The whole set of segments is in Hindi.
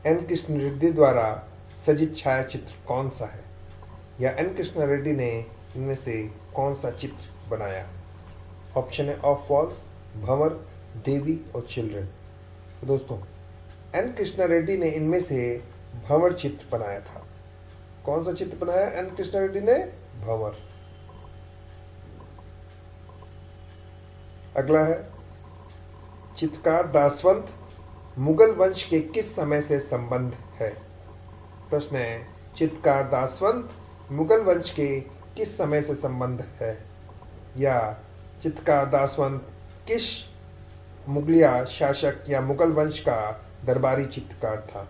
एन कृष्ण रेड्डी द्वारा सजित छायाचित्र कौन सा है, या एन कृष्ण रेड्डी ने इनमें से कौन सा चित्र बनाया? ऑप्शन है ऑफ वॉल्स, भंवर, देवी और चिल्ड्रन। तो दोस्तों एन कृष्ण रेड्डी ने इनमें से भंवर चित्र बनाया था। कौन सा चित्र बनाया एन कृष्ण रेड्डी ने? भंवर। अगला है, चित्रकार दासवंत मुगल वंश के किस समय से संबंध है? प्रश्न है, चित्रकार दासवंत मुगल वंश के किस समय से संबंध है, या चित्रकार दासवंत किस मुगलिया शासक या मुगल वंश का दरबारी चित्रकार था?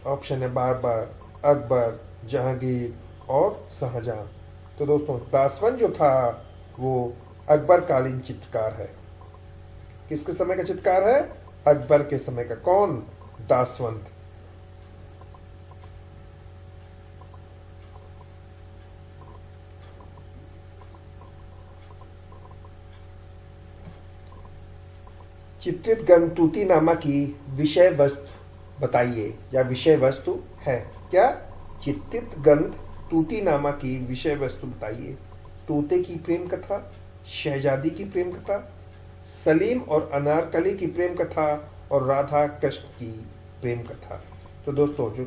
ऑप्शन है बाबर, अकबर, जहांगीर और शाहजहां। तो दोस्तों दासवंत जो था वो अकबर कालीन चित्रकार है। किसके समय का चित्रकार है? अकबर के समय का। कौन? दासवंत। चित्रित ग्रंथ तूतीनामा की विषय वस्तु बताइए, या विषय वस्तु है क्या? चित्रित ग्रंथ तूतीनामा की विषय वस्तु बताइए। तोते की प्रेम कथा, शहजादी की प्रेम कथा, सलीम और अनारकली की प्रेम कथा और राधा कृष्ण की प्रेम कथा। तो दोस्तों जो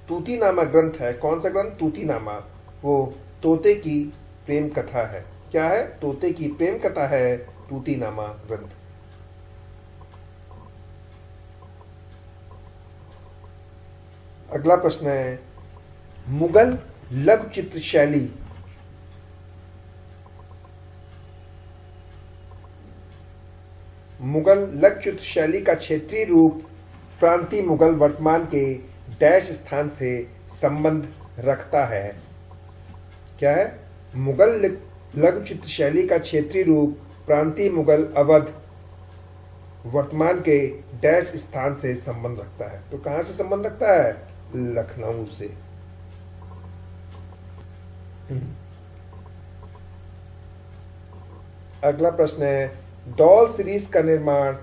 तूतीनामा ग्रंथ है, कौन सा ग्रंथ? तूतीनामा, वो तोते की प्रेम कथा है। क्या है? तोते की प्रेम कथा है तूतीनामा ग्रंथ। अगला प्रश्न है, मुगल लघु चित्र शैली मुगल लघु चित्र शैली का क्षेत्रीय रूप प्रांतीय मुगल वर्तमान के डैश स्थान से संबंध रखता है। क्या है? मुगल लघु चित्र शैली का क्षेत्रीय रूप प्रांतीय मुगल अवध वर्तमान के डैश स्थान से संबंध रखता है। तो कहां से संबंध रखता है? लखनऊ से। अगला प्रश्न है, डॉल सीरीज का निर्माण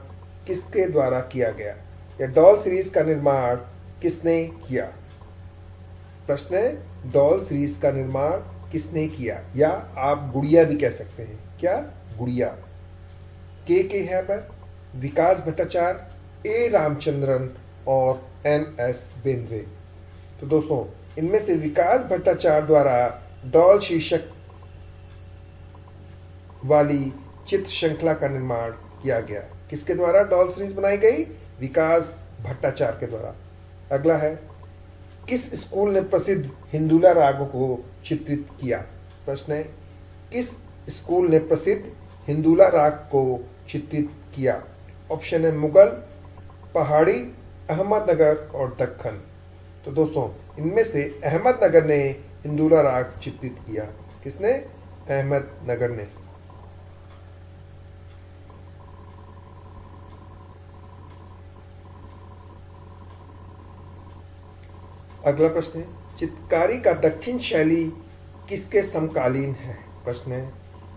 किसके द्वारा किया गया, या डॉल सीरीज का निर्माण किसने किया? प्रश्न है, डॉल सीरीज का निर्माण किसने किया, या आप गुड़िया भी कह सकते हैं। क्या? गुड़िया। के हैबर, विकास भट्टाचार्य, ए रामचंद्रन और एन.एस. बेंद्रे। तो दोस्तों इनमें से विकास भट्टाचार्य द्वारा डॉल शीर्षक वाली चित्र श्रृंखला का निर्माण किया गया। किसके द्वारा डॉल सीरीज बनाई गई? विकास भट्टाचार्य के द्वारा। अगला है, किस स्कूल ने प्रसिद्ध हिंदुला रागों को चित्रित किया? प्रश्न है, किस स्कूल ने प्रसिद्ध हिंदुला राग को चित्रित किया? ऑप्शन है मुगल, पहाड़ी, अहमदनगर और दक्खन। तो दोस्तों इनमें से अहमदनगर ने हिंदुला राग चित्रित किया। किसने? अहमदनगर ने। अगला प्रश्न है, चित्रकारी का दक्षिण शैली किसके समकालीन है? प्रश्न है,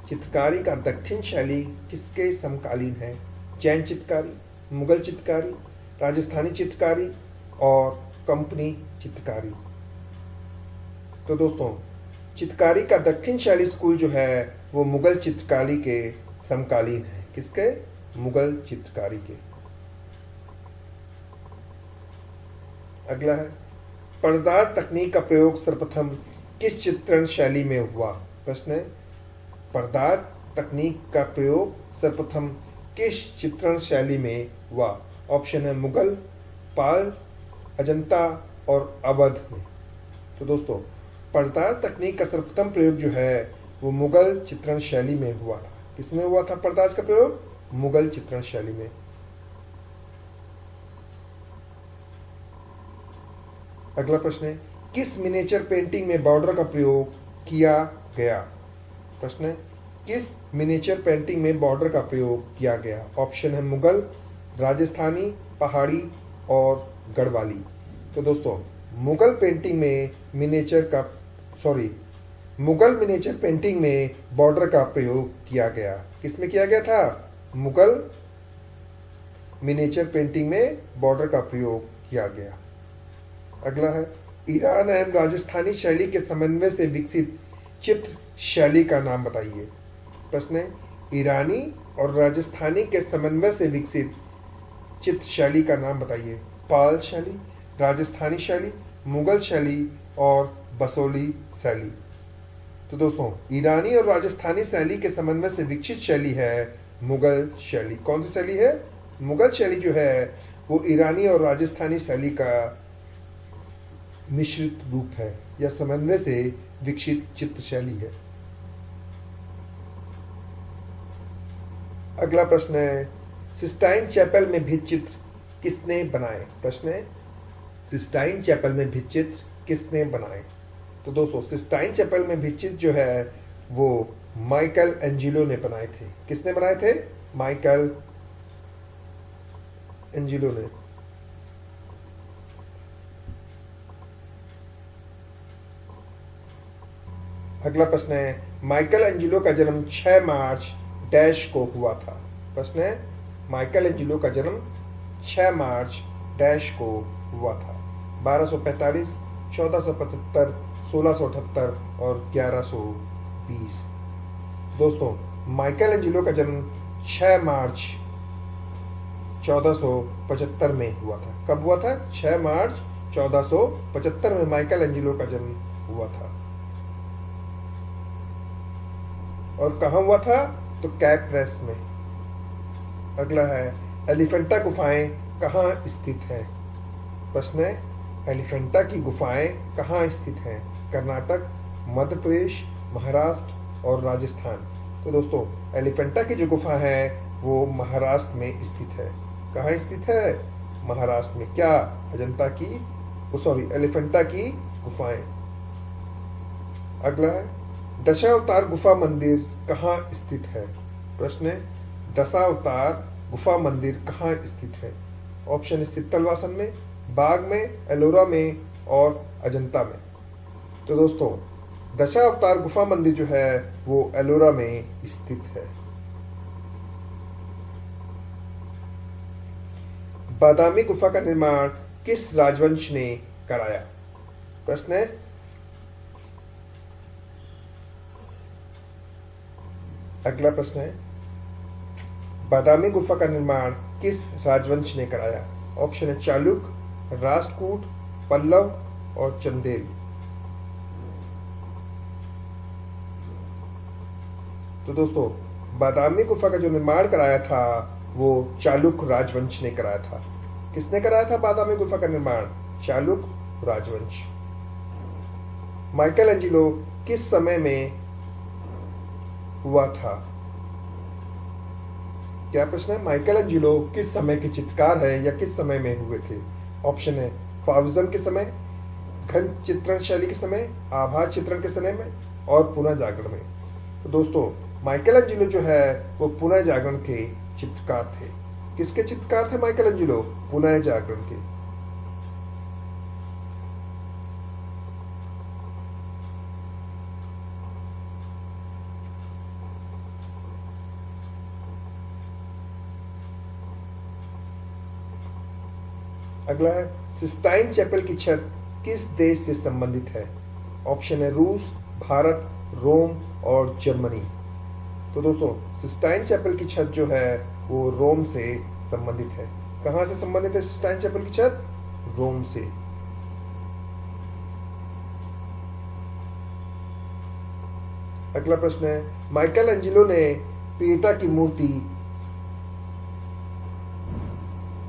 चित्रकारी का दक्षिण शैली किसके समकालीन है? जैन चित्रकारी, मुगल चित्रकारी, राजस्थानी चित्रकारी और कंपनी चित्रकारी। तो दोस्तों चित्रकारी का दक्षिण शैली स्कूल जो है वो मुगल चित्रकारी के समकालीन है। किसके? मुगल चित्रकारी के। अगला है, पर्दाज तकनीक का प्रयोग सर्वप्रथम किस चित्रण शैली में हुआ? प्रश्न है, पर्दाज तकनीक का प्रयोग सर्वप्रथम किस चित्रण शैली में हुआ? ऑप्शन है मुगल, पाल, अजंता और अवध में। तो दोस्तों पर्दाज तकनीक का सर्वप्रथम प्रयोग जो है वो मुगल चित्रण शैली में हुआ था। किसमें हुआ था पर्दाज का प्रयोग? मुगल चित्रण शैली में। अगला प्रश्न है, किस मिनिएचर पेंटिंग में बॉर्डर का प्रयोग किया गया? प्रश्न है, किस मिनिएचर पेंटिंग में बॉर्डर का प्रयोग किया गया? ऑप्शन है मुगल, राजस्थानी, पहाड़ी और गढ़वाली। तो दोस्तों मुगल मिनिएचर पेंटिंग में बॉर्डर का प्रयोग किया गया। किसमें किया गया था? मुगल मिनिएचर पेंटिंग में बॉर्डर का प्रयोग किया गया। अगला है ईरान एवं राजस्थानी शैली के समन्वय से विकसित चित्र शैली का नाम बताइए। प्रश्न है ईरानी और राजस्थानी के समन्वय से विकसित चित्र शैली का नाम बताइए। पाल शैली, राजस्थानी शैली, मुगल शैली और बसोली शैली। तो दोस्तों ईरानी और राजस्थानी शैली के समन्वय से विकसित शैली है मुगल शैली। कौन सी शैली है? मुगल शैली जो है वो ईरानी और राजस्थानी शैली का मिश्रित रूप है या समन्वय से विकसित चित्र शैली है। अगला प्रश्न है सिस्टाइन चैपल में भित्ति चित्र किसने बनाए? प्रश्न है सिस्टाइन चैपल में भित्ति चित्र किसने बनाए? तो दोस्तों सिस्टाइन चैपल में भित्ति चित्र जो है वो माइकल एंजिलो ने बनाए थे। किसने बनाए थे? माइकल एंजिलो ने। अगला प्रश्न है माइकल एंजिलो का जन्म 6 मार्च डैश को हुआ था। प्रश्न है माइकल एंजिलो का जन्म 6 मार्च डैश को हुआ था। 1245, 1475, 1678 और 1120। दोस्तों माइकल एंजिलो का जन्म 6 मार्च 1475 में हुआ था। कब हुआ था? 6 मार्च 1475 में माइकल एंजिलो का जन्म हुआ था। और कहां हुआ था? तो कैप रेस्ट में। अगला है एलिफेंटा गुफाएं कहां स्थित हैं? प्रश्न है एलिफेंटा की गुफाएं कहां स्थित हैं? कर्नाटक, मध्य प्रदेश, महाराष्ट्र और राजस्थान। तो दोस्तों एलिफेंटा की जो गुफा है वो महाराष्ट्र में स्थित है। कहां स्थित है? महाराष्ट्र में। क्या? अजंता की एलिफेंटा की गुफाएं। अगला है दशावतार गुफा मंदिर कहां स्थित है? प्रश्न है दशावतार गुफा मंदिर कहां स्थित है? ऑप्शन है सित्तलवासन में, बाग में, एलोरा में और अजंता में। तो दोस्तों दशावतार गुफा मंदिर जो है वो एलोरा में स्थित है। बादामी गुफा का निर्माण किस राजवंश ने कराया? प्रश्न है अगला प्रश्न है बादामी गुफा का निर्माण किस राजवंश ने कराया? ऑप्शन है चालुक्य, राष्ट्रकूट, पल्लव और चंदेल। तो दोस्तों बादामी गुफा का जो निर्माण कराया था वो चालुक्य राजवंश ने कराया था। किसने कराया था बादामी गुफा का निर्माण? चालुक्य राजवंश। माइकल एंजिलो किस समय में हुआ था? क्या प्रश्न है? माइकल एंजिलो किस समय के चित्रकार है या किस समय में हुए थे? ऑप्शन है फाविज्म के समय, घन चित्रण शैली के समय, आभास चित्रण के समय में और पुनः जागरण में। तो दोस्तों माइकल एंजिलो जो है वो पुनः जागरण के चित्रकार थे। किसके चित्रकार थे माइकल एंजिलो? पुनः जागरण के। अगला है सिस्टाइन चैपल की छत किस देश से संबंधित है? ऑप्शन है रूस, भारत, रोम और जर्मनी। तो दोस्तों सिस्टाइन चैपल की छत जो है वो रोम से संबंधित है। कहां से संबंधित है सिस्टाइन चैपल की छत? रोम से। अगला प्रश्न है माइकल एंजिलो ने पीटा की मूर्ति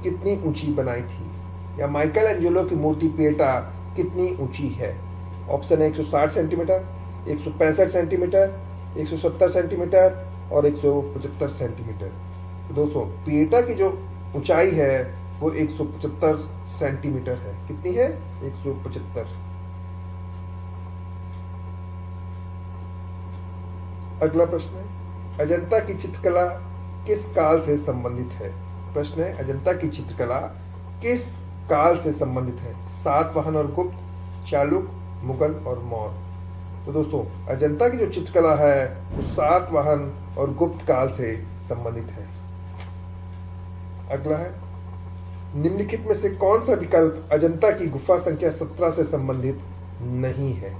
कितनी ऊंची बनाई थी? या माइकल एंजिलो की मूर्ति पीटा कितनी ऊंची है? ऑप्शन है 160 सेंटीमीटर, 165 सेंटीमीटर, 170 सेंटीमीटर और 175 सेंटीमीटर। तो दोस्तों पीटा की जो ऊंचाई है वो 175 सेंटीमीटर है। कितनी है? 175। अगला प्रश्न है अजंता की चित्रकला किस काल से संबंधित है? प्रश्न है अजंता की चित्रकला किस काल से संबंधित है? सातवाहन और गुप्त, चालुक्य, मुगल और मौर्य। तो दोस्तों अजंता की जो चित्रकला है वो सातवाहन और गुप्त काल से संबंधित है। अगला है निम्नलिखित में से कौन सा विकल्प अजंता की गुफा संख्या 17 से संबंधित नहीं है?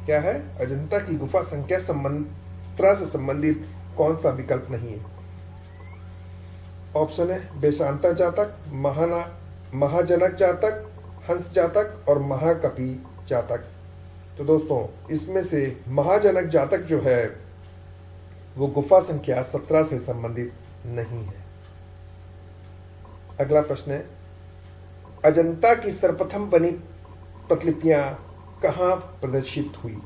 क्या है? अजंता की गुफा संख्या 17 से संबंधित कौन सा विकल्प नहीं है? ऑप्शन है देशांतर जातक, महाजनक जातक, हंस जातक और महाकपि जातक। तो दोस्तों, इसमें से महाजनक जातक जो है वो गुफा संख्या 17 से संबंधित नहीं है। अगला प्रश्न है, अजंता की सर्वप्रथम बनी प्रतिलिपियां कहां प्रदर्शित हुई?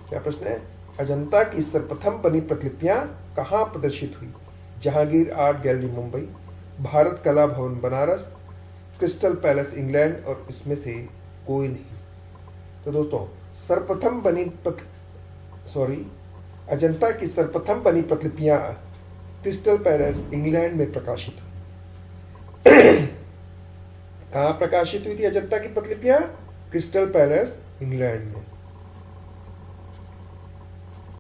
क्या प्रश्न है? अजंता की सर्वप्रथम बनी प्रतिलिपियां कहां प्रदर्शित हुई? जहांगीर आर्ट गैलरी मुंबई, भारत कला भवन बनारस, क्रिस्टल पैलेस इंग्लैंड और इसमें से कोई नहीं। तो दोस्तों, अजंता की सर्वप्रथम बनी प्रतिलिपियां क्रिस्टल पैलेस इंग्लैंड में प्रकाशित हुई। कहां प्रकाशित हुई थी अजंता की प्रतिलिपियां? क्रिस्टल पैलेस इंग्लैंड में।